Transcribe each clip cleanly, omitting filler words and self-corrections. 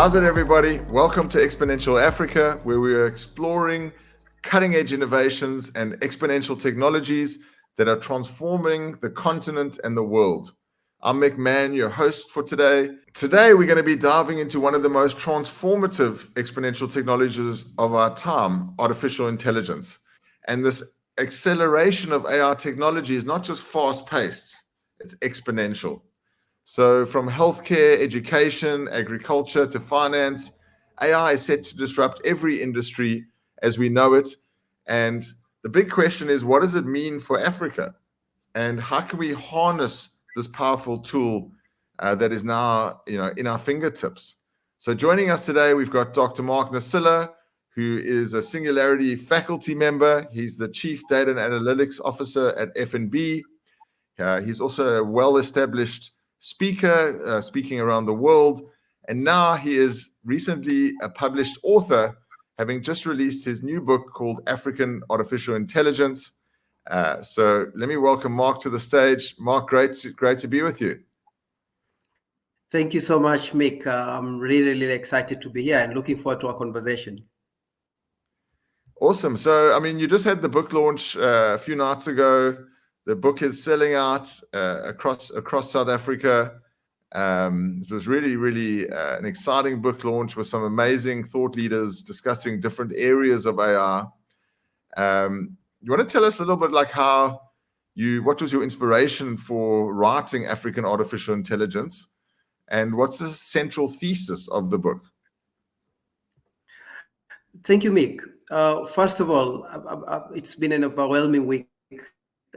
How's it, everybody? Welcome to Exponential Africa, where we are exploring cutting-edge innovations and exponential technologies that are transforming the continent and the world. I'm Mann, your host for today. Today, we're going to be diving into one of the most transformative exponential technologies of our time, artificial intelligence. And this acceleration of AI technology is not just fast-paced, it's exponential. So from healthcare, education, agriculture to finance, AI is set to disrupt every industry as we know it. And the big question is, what does it mean for Africa? And how can we harness this powerful tool that is now, in our fingertips? So joining us today, we've got Dr. Mark Nasila, who is a Singularity faculty member. He's the Chief Data and Analytics Officer at F&B. He's also a well-established speaker, speaking around the world. And now he is recently a published author, having just released his new book called African Artificial Intelligence. So let me welcome Mark to the stage. Mark, great to be with you. Thank you so much, Mick. I'm really excited to be here and looking forward to our conversation. Awesome. So, you just had the book launch a few nights ago. The book is selling out across South Africa. It was really an exciting book launch with some amazing thought leaders discussing different areas of AI. You want to tell us a little bit what was your inspiration for writing African Artificial Intelligence, and what's the central thesis of the book? Thank you, Mick. First of all, it's been an overwhelming week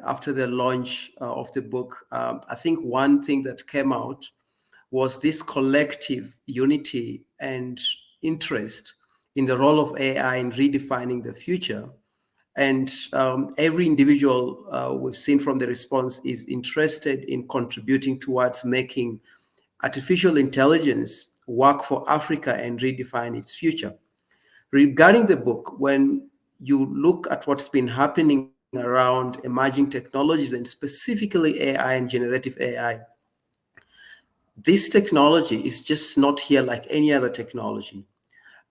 after the launch of the book. I think one thing that came out was this collective unity and interest in the role of AI in redefining the future. And every individual we've seen from the response is interested in contributing towards making artificial intelligence work for Africa and redefine its future. Regarding the book, when you look at what's been happening around emerging technologies and specifically AI and generative AI, this technology is just not here like any other technology.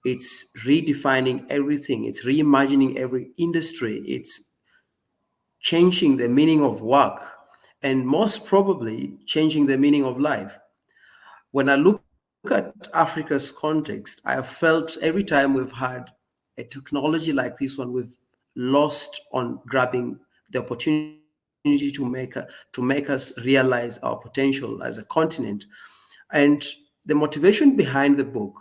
It's redefining everything. It's reimagining every industry. It's changing the meaning of work and most probably changing the meaning of life. When I look at Africa's context, I have felt every time we've had a technology like this one, we've lost on grabbing the opportunity to make us realize our potential as a continent. And the motivation behind the book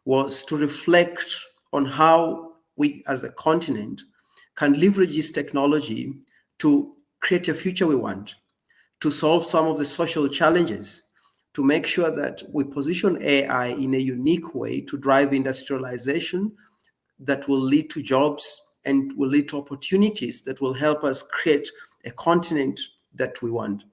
was to reflect on how we as a continent can leverage this technology to create a future we want, to solve some of the social challenges, to make sure that we position AI in a unique way to drive industrialization that will lead to jobs and will lead to opportunities that will help us create a continent that we want.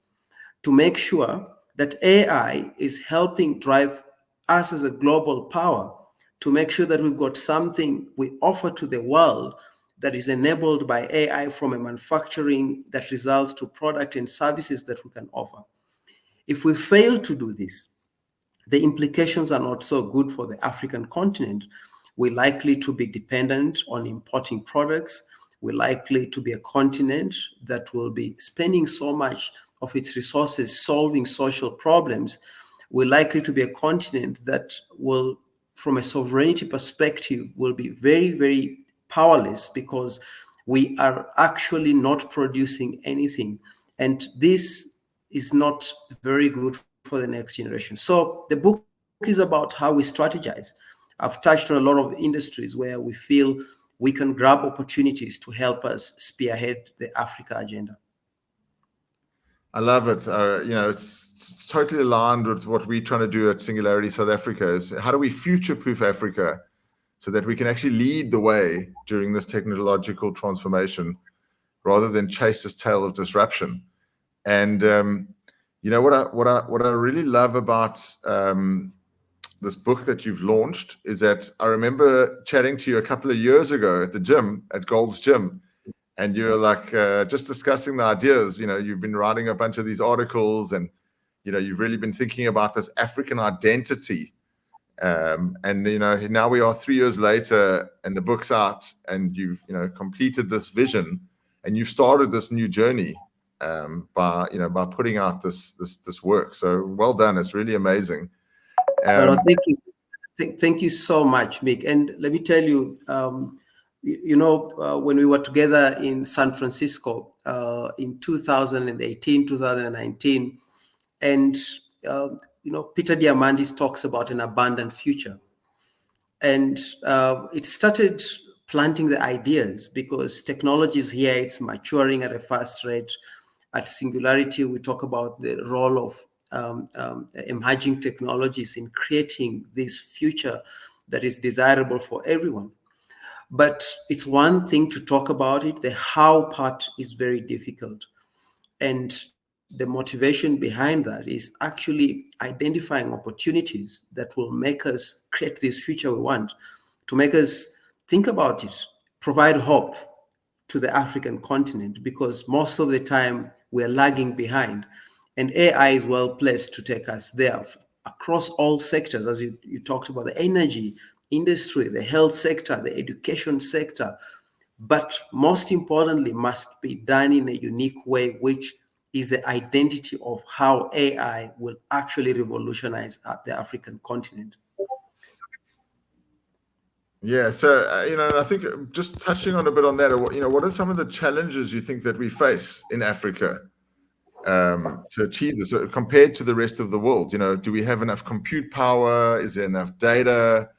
To make sure that AI is helping drive us as a global power, to make sure that we've got something we offer to the world that is enabled by AI, from a manufacturing that results to product and services that we can offer. If we fail to do this, the implications are not so good for the African continent. We're likely to be dependent on importing products. We're likely to be a continent that will be spending so much of its resources solving social problems. We're likely to be a continent that will, from a sovereignty perspective, will be very powerless because we are actually not producing anything. And this is not very good for the next generation. So the book is about how we strategize. I've touched on a lot of industries where we feel we can grab opportunities to help us spearhead the Africa agenda. I love it. It's totally aligned with what we're trying to do at Singularity South Africa. Is how do we future-proof Africa so that we can actually lead the way during this technological transformation rather than chase this tail of disruption. And what I really love about this book that you've launched is that I remember chatting to you a couple of years ago at the gym, at Gold's Gym, and you're like just discussing the ideas. You've been writing a bunch of these articles, and you've really been thinking about this African identity And now we are 3 years later, and the book's out, and you've completed this vision, and you've started this new journey by putting out this work. So well done. It's really amazing. Well, thank you. Thank you so much, Mick. And let me tell you, when we were together in San Francisco in 2018, 2019, and Peter Diamandis talks about an abundant future. And it started planting the ideas because technology is here, it's maturing at a fast rate. At Singularity, we talk about the role of emerging technologies in creating this future that is desirable for everyone. But it's one thing to talk about it, the how part is very difficult. And the motivation behind that is actually identifying opportunities that will make us create this future we want, to make us think about it, provide hope to the African continent, because most of the time we're lagging behind. And AI is well placed to take us there across all sectors, as you talked about the energy industry, the health sector, the education sector. But most importantly, must be done in a unique way, which is the identity of how AI will actually revolutionize the African continent. Yeah, so I think just touching on a bit on that, what are some of the challenges you think that we face in Africa to achieve this compared to the rest of the world? Do we have enough compute power? Is there enough data?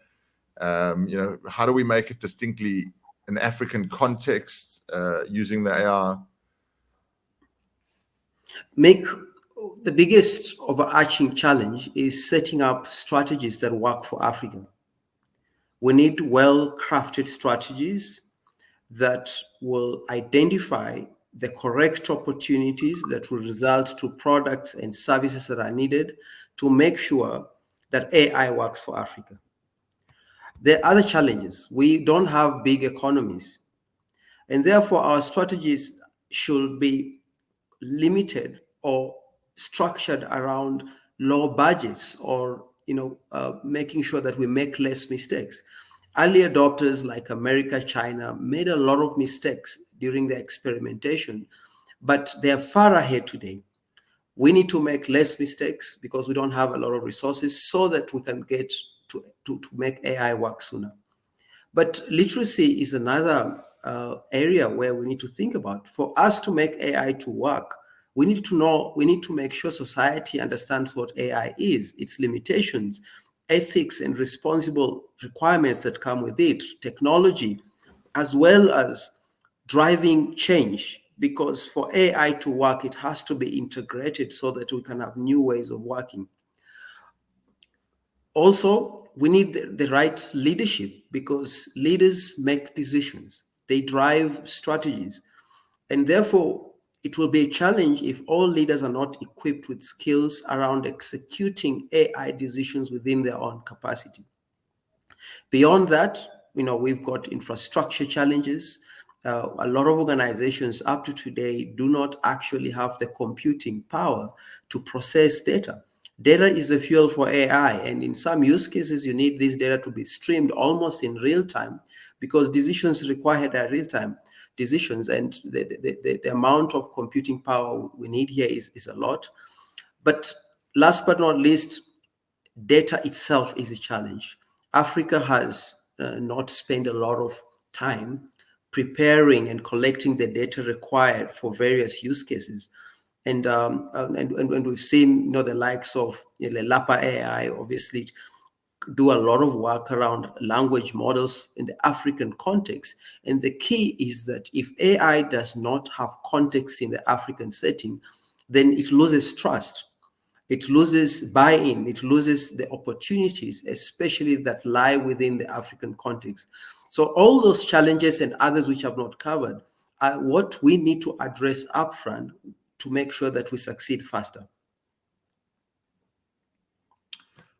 How do we make it distinctly an African context using the AI? Make the biggest overarching challenge is setting up strategies that work for Africa. We need well-crafted strategies that will identify the correct opportunities that will result to products and services that are needed to make sure that AI works for Africa. There are other challenges. We don't have big economies, and therefore our strategies should be limited or structured around low budgets, or making sure that we make less mistakes. Early adopters like America, China made a lot of mistakes during the experimentation, but they are far ahead today. We need to make less mistakes because we don't have a lot of resources, so that we can get to make AI work sooner. But literacy is another area where we need to think about. For us to make AI to work, we need to make sure society understands what AI is, its limitations, ethics and responsible requirements that come with it, technology, as well as driving change. Because for AI to work, it has to be integrated so that we can have new ways of working. Also, we need the right leadership, because leaders make decisions, they drive strategies, and therefore it will be a challenge if all leaders are not equipped with skills around executing AI decisions within their own capacity. Beyond that, we've got infrastructure challenges. A lot of organizations up to today do not actually have the computing power to process data. Data is the fuel for AI, and in some use cases, you need this data to be streamed almost in real time, because decisions require real-time decisions, and the amount of computing power we need here is a lot. But last but not least, data itself is a challenge. Africa has not spent a lot of time preparing and collecting the data required for various use cases. And we've seen the likes of Lapa AI obviously do a lot of work around language models in the African context. And the key is that if AI does not have context in the African setting, then it loses trust. It loses buy-in, it loses the opportunities, especially that lie within the African context. So all those challenges and others which I've not covered are what we need to address upfront to make sure that we succeed faster.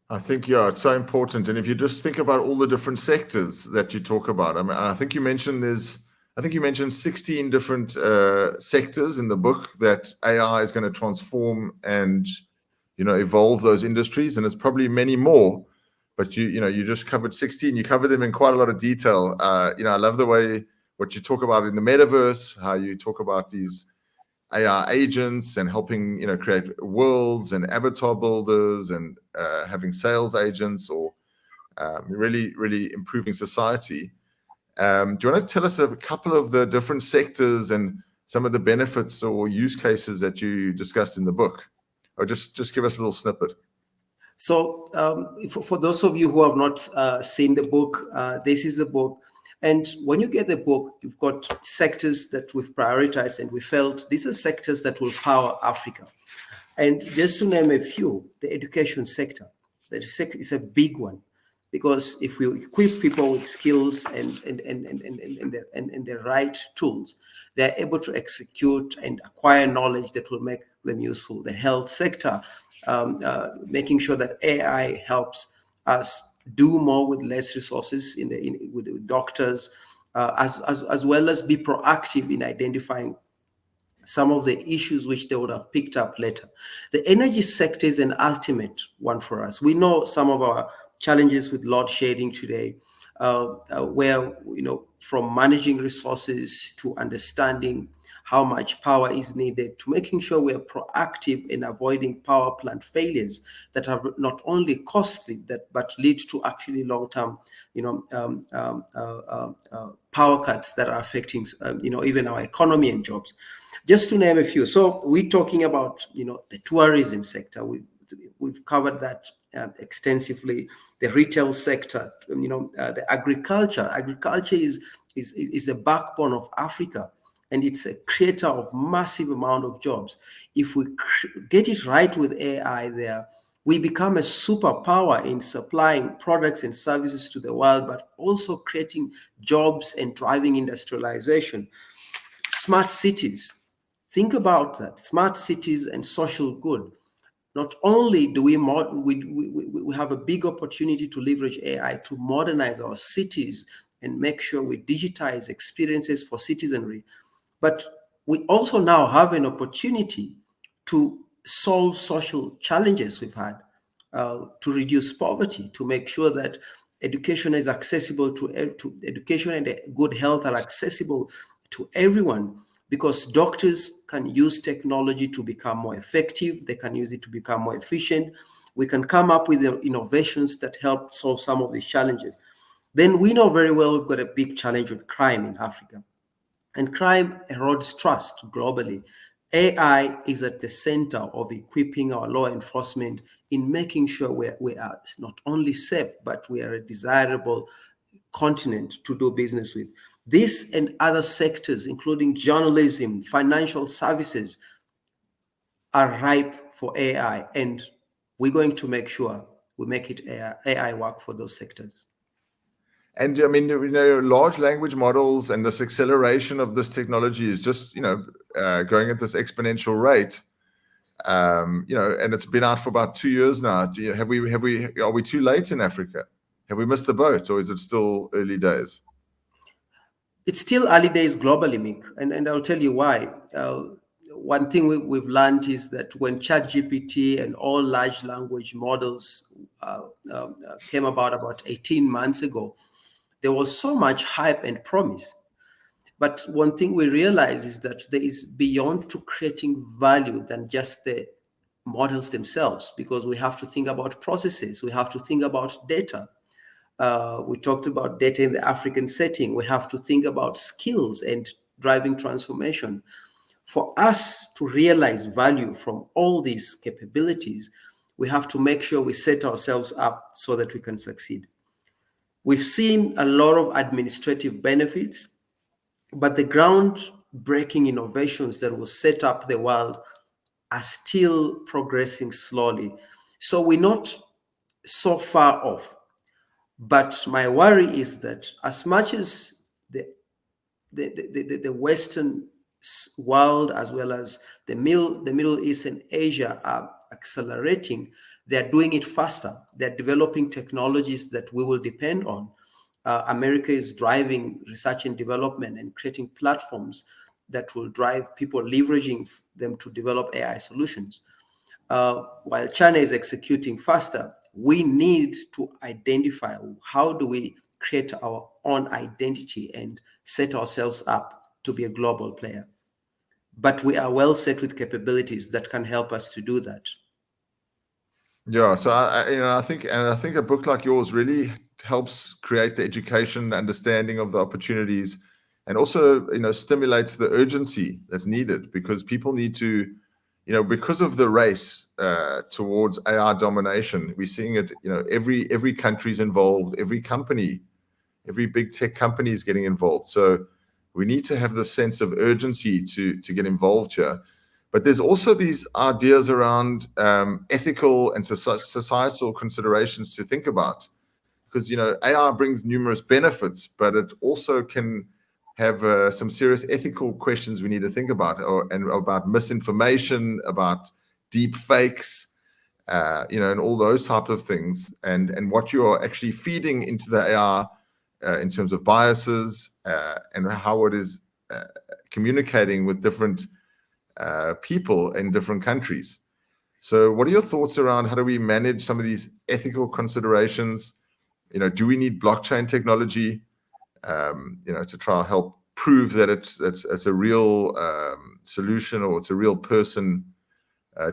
I think, yeah, it's so important. And if you just think about all the different sectors that you talk about, I think you mentioned 16 different sectors in the book that AI is going to transform and, evolve those industries. And it's probably many more. but you just covered 16. You covered them in quite a lot of detail. I love the way what you talk about in the metaverse, how you talk about these AI agents and helping create worlds and avatar builders and having sales agents or really really improving society. Do you want to tell us a couple of the different sectors and some of the benefits or use cases that you discussed in the book, or just give us a little snippet? So for those of you who have not seen the book, this is the book. And when you get the book, you've got sectors that we've prioritized and we felt these are sectors that will power Africa. And just to name a few, the education sector, that is a big one, because if we equip people with skills and the right tools, they're able to execute and acquire knowledge that will make them useful. The health sector, making sure that AI helps us do more with less resources with doctors, as well as be proactive in identifying some of the issues which they would have picked up later. The energy sector is an ultimate one for us. We know some of our challenges with load shedding today, where, from managing resources to understanding how much power is needed to making sure we are proactive in avoiding power plant failures that are not only costly but lead to actually long-term, power cuts that are affecting, even our economy and jobs. Just to name a few. So we're talking about, the tourism sector. We've covered that extensively. The retail sector, the agriculture. Agriculture is a backbone of Africa, and it's a creator of massive amount of jobs. If we get it right with AI there, we become a superpower in supplying products and services to the world, but also creating jobs and driving industrialization. Smart cities. Think about that. Smart cities and social good. Not only do we have a big opportunity to leverage AI to modernize our cities and make sure we digitize experiences for citizenry, but we also now have an opportunity to solve social challenges we've had, to reduce poverty, to make sure that education is accessible to education and good health are accessible to everyone, because doctors can use technology to become more effective. They can use it to become more efficient. We can come up with innovations that help solve some of these challenges. Then we know very well we've got a big challenge with crime in Africa. And crime erodes trust globally. AI is at the center of equipping our law enforcement in making sure we are not only safe, but we are a desirable continent to do business with. This and other sectors, including journalism, financial services, are ripe for AI, and we're going to make sure we make it AI work for those sectors. And I mean, large language models and this acceleration of this technology is just, going at this exponential rate. And it's been out for about 2 years now. Are we too late in Africa? Have we missed the boat, or is it still early days? It's still early days globally, Mick, and I'll tell you why. One thing we've learned is that when ChatGPT and all large language models came about 18 months ago, there was so much hype and promise. But one thing we realize is that there is beyond to creating value than just the models themselves, because we have to think about processes, we have to think about data. We talked about data in the African setting. We have to think about skills and driving transformation. For us to realize value from all these capabilities, we have to make sure we set ourselves up so that we can succeed. We've seen a lot of administrative benefits, but the groundbreaking innovations that will set up the world are still progressing slowly. So we're not so far off. But my worry is that as much as the Western world, as well as the Middle East and Asia, are accelerating, they're doing it faster. They're developing technologies that we will depend on. America is driving research and development and creating platforms that will drive people leveraging them to develop AI solutions. While China is executing faster, we need to identify how do we create our own identity and set ourselves up to be a global player. But we are well set with capabilities that can help us to do that. Yeah, so I think a book like yours really helps create the education, understanding of the opportunities, and also stimulates the urgency that's needed, because people need to, because of the race towards AI domination. We're seeing it. Every country's involved, every company, every big tech company is getting involved. So we need to have this sense of urgency to get involved here. But there's also these ideas around ethical and societal considerations to think about, because AI brings numerous benefits, but it also can have some serious ethical questions we need to think about, and about misinformation, about deep fakes, and all those type of things, and what you are actually feeding into the AI in terms of biases, and how it is communicating with different people in different countries. So what are your thoughts around how do we manage some of these ethical considerations? Do we need blockchain technology, to try to help prove that it's a real solution, or it's a real person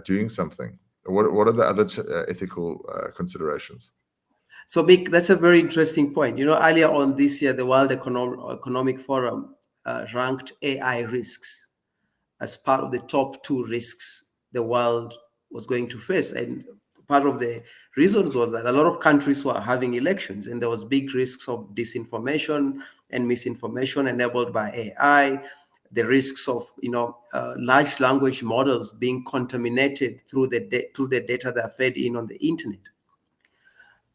doing something? What are the other ethical considerations? So, Mick, that's a very interesting point. Earlier on this year, the World Economic Forum ranked AI risks as part of the top 2 risks the world was going to face. And part of the reasons was that a lot of countries were having elections, and there was big risks of disinformation and misinformation enabled by AI, the risks of large language models being contaminated through the data that are fed in on the internet.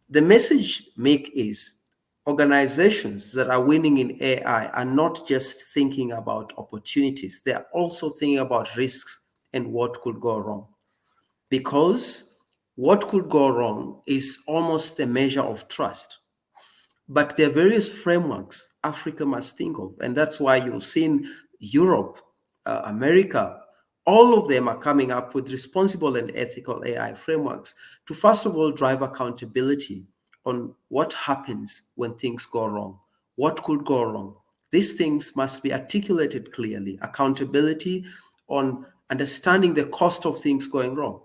The message, Mick, is organizations that are winning in AI are not just thinking about opportunities, they are also thinking about risks and what could go wrong. Because what could go wrong is almost a measure of trust. But there are various frameworks Africa must think of, and that's why you've seen Europe, America, all of them are coming up with responsible and ethical AI frameworks to, first of all, drive accountability on what happens when things go wrong, what could go wrong. These things must be articulated clearly, accountability on understanding the cost of things going wrong.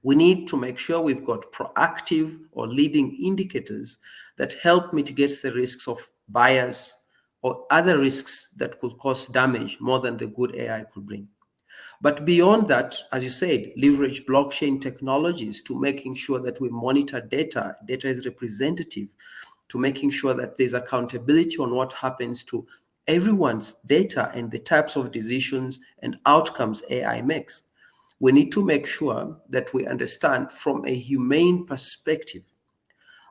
We need to make sure we've got proactive or leading indicators that help mitigate the risks of bias or other risks that could cause damage more than the good AI could bring. But beyond that, as you said, leverage blockchain technologies to making sure that we monitor data. Data is representative, to making sure that there's accountability on what happens to everyone's data and the types of decisions and outcomes AI makes. We need to make sure that we understand from a humane perspective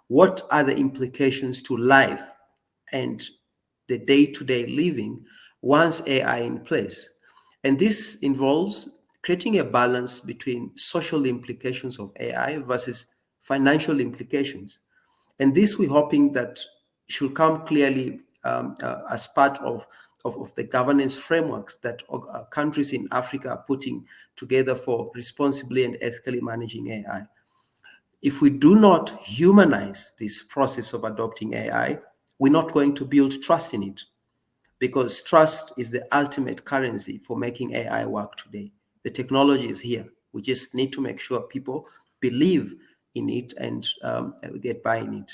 what are the implications to life and the day-to-day living once AI in place. And this involves creating a balance between social implications of AI versus financial implications. And this we're hoping that should come clearly as part of the governance frameworks that countries in Africa are putting together for responsibly and ethically managing AI. If we do not humanize this process of adopting AI, we're not going to build trust in it, because trust is the ultimate currency for making AI work today. The technology is here. We just need to make sure people believe in it and get by in it.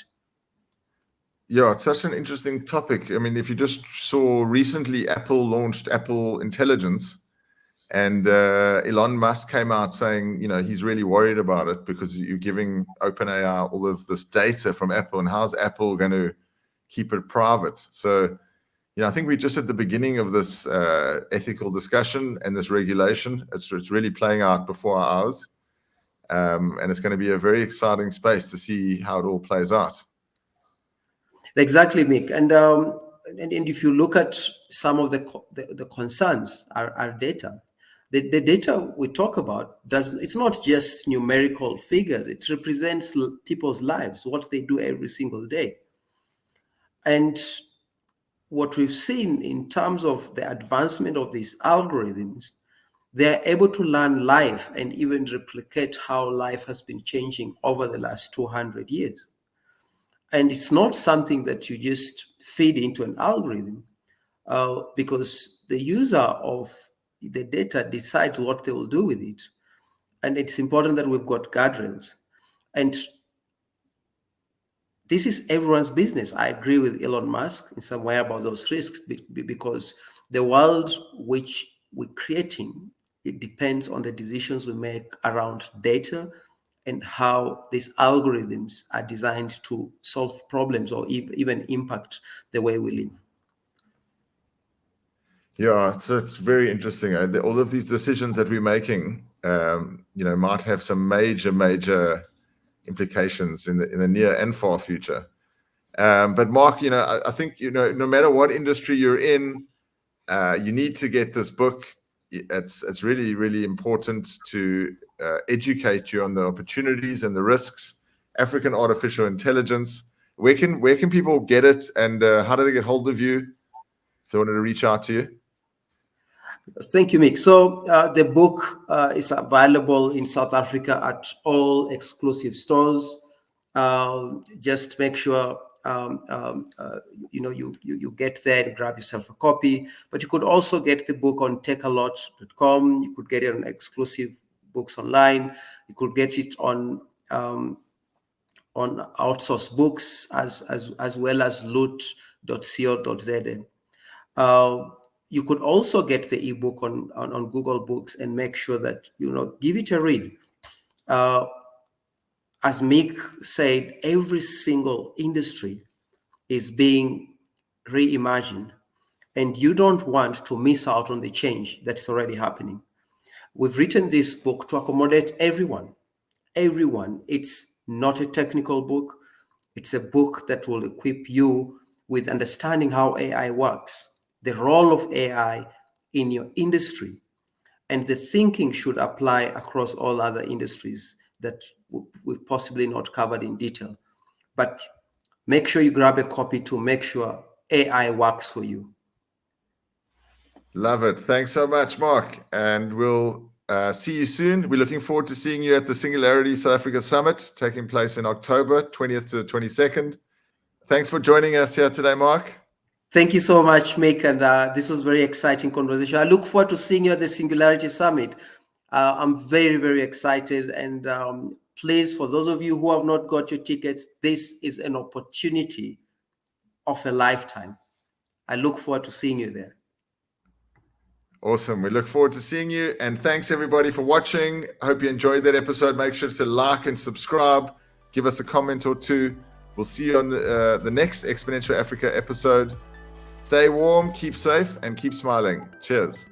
Yeah, it's such an interesting topic. I mean, if you just saw recently, Apple launched Apple Intelligence, and Elon Musk came out saying, he's really worried about it because you're giving OpenAI all of this data from Apple, and how's Apple going to keep it private? So, I think we're just at the beginning of this ethical discussion and this regulation. It's really playing out before our eyes, and it's going to be a very exciting space to see how it all plays out. Exactly, Mick. And if you look at some of the concerns, our data, the data we talk about it's not just numerical figures. It represents people's lives, what they do every single day. And what we've seen in terms of the advancement of these algorithms, they are able to learn life and even replicate how life has been changing over the last 200 years. And it's not something that you just feed into an algorithm, because the user of the data decides what they will do with it. And it's important that we've got guardrails. And this is everyone's business. I agree with Elon Musk in some way about those risks, because the world which we're creating, it depends on the decisions we make around data and how these algorithms are designed to solve problems or even impact the way we live. Yeah, so it's very interesting. All of these decisions that we're making, might have some major implications in the near and far future. But Mark, I think no matter what industry you're in, you need to get this book. It's really important to educate you on the opportunities and the risks. African artificial intelligence. Where can people get it, and how do they get hold of you if they wanted to reach out to you? Thank you, Mick. So the book is available in South Africa at all exclusive stores. Just make sure you get there and grab yourself a copy. But you could also get the book on takealot.com. You could get it on exclusive books online. You could get it on outsourced books as well as loot.co.za. You could also get the ebook on Google Books and make sure that give it a read. As Mick said, every single industry is being reimagined, and you don't want to miss out on the change that's already happening. We've written this book to accommodate everyone. It's not a technical book. It's a book that will equip you with understanding how AI works, the role of AI in your industry, and the thinking should apply across all other industries that we've possibly not covered in detail. But make sure you grab a copy to make sure AI works for you. Love it. Thanks so much, Mark. And we'll see you soon. We're looking forward to seeing you at the Singularity South Africa Summit taking place in October 20th to 22nd. Thanks for joining us here today, Mark. Thank you so much, Mick. And this was very exciting conversation. I look forward to seeing you at the Singularity Summit. I'm very excited. And please, for those of you who have not got your tickets, this is an opportunity of a lifetime. I look forward to seeing you there. Awesome. We look forward to seeing you. And thanks everybody for watching. I hope you enjoyed that episode. Make sure to like and subscribe. Give us a comment or two. We'll see you on the next Exponential Africa episode. Stay warm, keep safe, and keep smiling. Cheers.